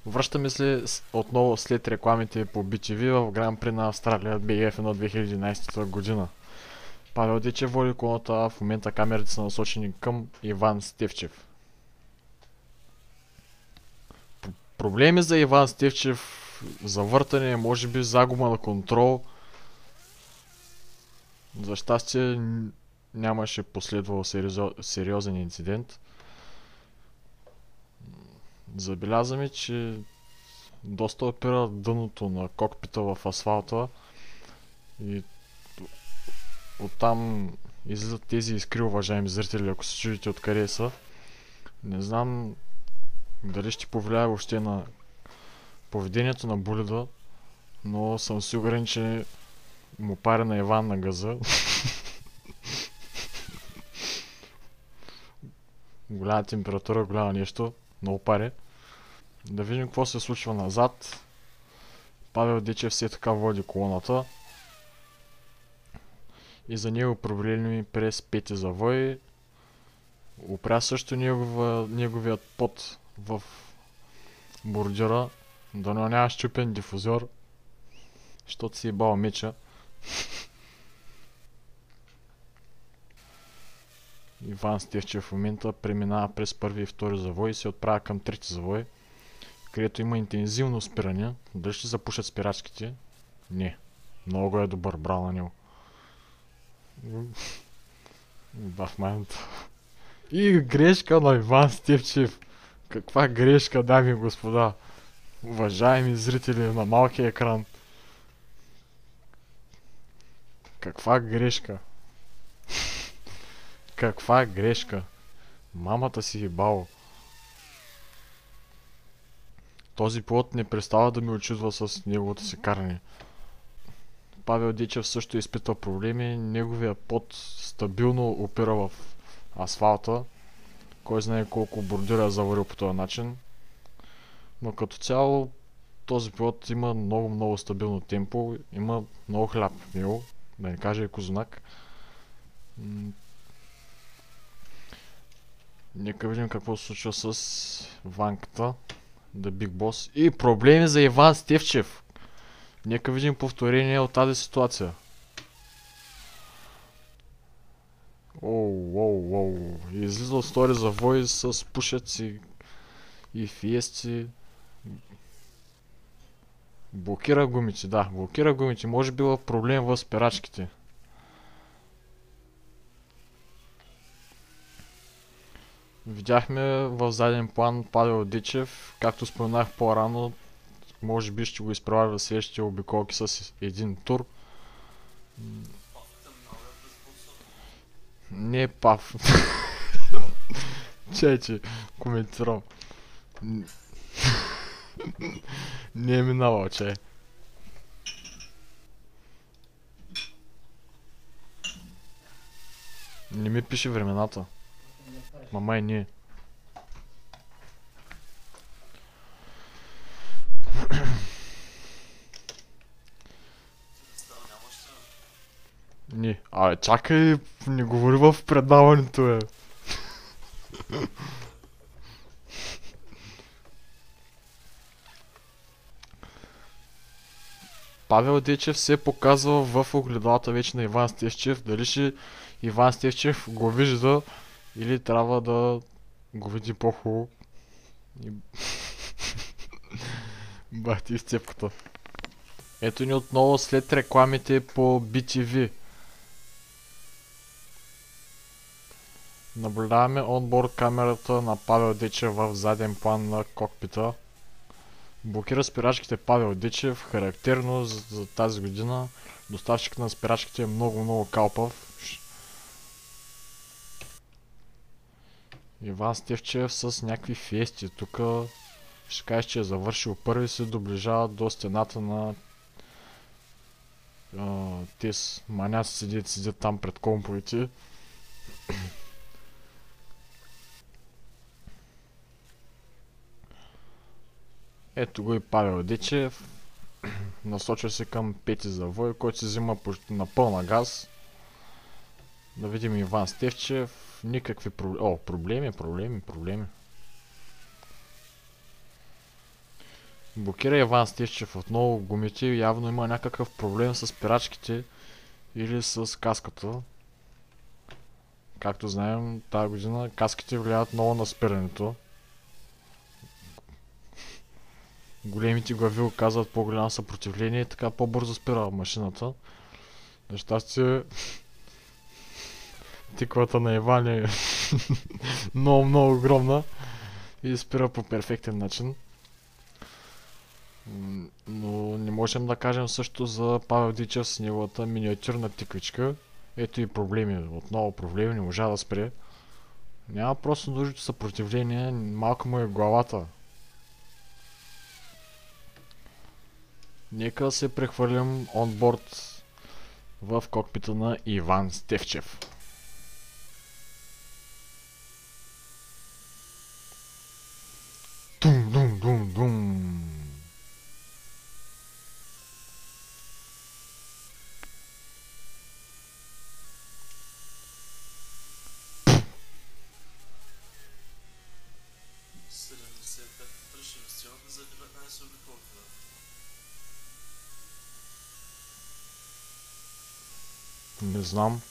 Връщаме се отново след рекламите по BTV в Гран При на Австралия BF на 2011 година. Павел Дечев води колата, а в момента камерите са насочени към Иван Стефчев. Проблеми за Иван Стефчев, завъртане, може би загуба на контрол. За щастие нямаше последвал сериозен инцидент. Забелязваме, че доста опира дъното на кокпита в асфалта и оттам излизат тези искри, уважаеми зрители, ако се чудите откъде са. Не знам дали ще повлияе въобще на поведението на болида, но съм сигурен, че му пари на Иван на газа. Голяма температура, голямо нещо, много пари. Да видим какво се случва назад. Павел Дечев все така води колоната. И за него проблеми през пети завой. Опря също неговият пот в бордюра. Дано няма щупен дифузор, защото си ебал меча. Иван Стефчев в момента преминава през първи и втори завой и се отправя към трети завой, където има интензивно спиране. Дали ще запушат спирачките? Не. Много е добър, браво на него. В момента. И грешка на Иван Стефчев. Каква грешка, дами и господа. Уважаеми зрители на малкия екран. Каква грешка. Каква грешка. Мамата си ебало. Този пилот не престава да ме очудва с неговото си каране. Павел Дечев също изпитва проблеми. Неговия пот стабилно опира в асфалта. Кой знае колко бордюра е заварил по този начин. Но като цяло този пилот има много стабилно темпо. Има много хляб в него. Да не кажа и козунак. Нека видим какво се случва с Ванката. The Big Boss. И проблеми за Иван Стефчев. Нека видим повторение от тази ситуация. Оу. Излиза от втори завой с пушеци и фиести. Блокира гумите, да. Блокира гумите. Може би има проблем в спирачките. Видяхме в заден план Павел Дечев. Както споменах по-рано, може би ще го изпреварва следващите обиколки с един тур. Не е пав. че коментирам. Не е минавал, че. Не ми пише времената. Мамай не. Не. Абе, чакай, не говори в предаването, бе. Павел Дечев се показва в огледалата вече на Иван Стефчев. Дали ще Иван Стефчев го вижда или трябва да го види по-хубаво. Бахти изцепката. Ето ни отново след рекламите по BTV. Наблюдаваме онборд камерата на Павел Дечев в заден план на кокпита. Блокира спирачките Павел Дечев, характерно за тази година. Доставчик на спирачките е много калпав. Иван Стефчев с някакви фиести. Тук ще кажеш, че е завършил първи, се доближава до стената на тез маняци седят там пред комповете. Ето го и Павел Дечев. Насочва се към пети завой, който се взима на пълна газ. Да видим Иван Стефчев. Никакви проблеми. Блокира Иван Стефчев отново гумите. Явно има някакъв проблем с спирачките или с каската. Както знаем, тази година каските влияят много на спирането. Големите глави оказват по-голямо съпротивление и така по-бързо спира машината. На щастие, тиквата на Иван е много огромна и спира по перфектен начин. Но не можем да кажем също за Павел Дичев с неговата миниатюрна тиквичка. Ето и проблеми. Отново проблеми, не можа да спре. Няма просто нужното съпротивление, малко му е главата. Нека се прехвърлим онборд в кокпита на Иван Стефчев. Дум. За 19 обиколки. Не знам.